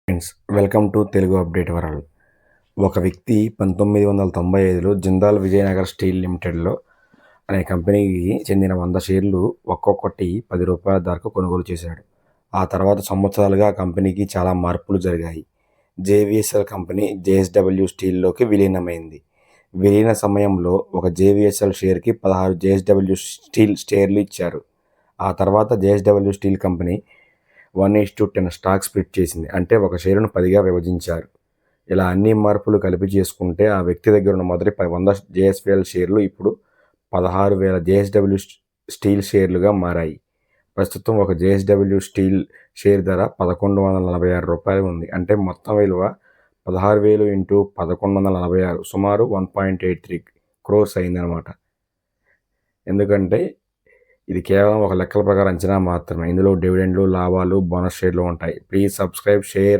Friends, welcome to Telugu update world. ఒక వ్యక్తి 1995లో Jindal Vijayanagara steel లిమిటెడ్లో అనే కంపెనీకి చెందిన 100 షేర్లు ఒక్కొక్కటి ₹10 ధరకు కొనుగోలు చేశాడు. ఆ తర్వాత సంవత్సరాలుగా ఆ కంపెనీకి చాలా మార్పులు జరిగాయి. జేవీఎస్ఎల్ కంపెనీ జేఎస్డబ్ల్యూ స్టీల్లోకి విలీనమైంది. విలీన సమయంలో ఒక జేవీఎస్ఎల్ షేర్కి 16 జేఎస్డబ్ల్యూ స్టీల్ షేర్లు ఇచ్చారు. ఆ తర్వాత JSW steel company 1:10 stock split చేసింది. అంటే ఒక షేరును 10గా విభజించారు. ఇలా అన్ని మార్పులు కలిపి చేసుకుంటే ఆ వ్యక్తి దగ్గర ఉన్న మొదటి 100 జేఎస్ఎల్ షేర్లు ఇప్పుడు 16,000 జేఎస్డబ్ల్యూ స్టీల్ షేర్లుగా మారాయి. ప్రస్తుతం ఒక జేఎస్డబ్ల్యూ స్టీల్ షేర్ ధర ₹1,146 ఉంది. అంటే మొత్తం విలువ 16,000 × 1,146 సుమారు 1.83 crores అయిందనమాట. ఎందుకంటే ఇది కేవలం ఒక లెక్కల ప్రకారం అంచనా మాత్రమే. ఇందులో డివిడెండ్లు, లాభాలు, బోనస్ షేర్లు ఉంటాయి. Please subscribe, share.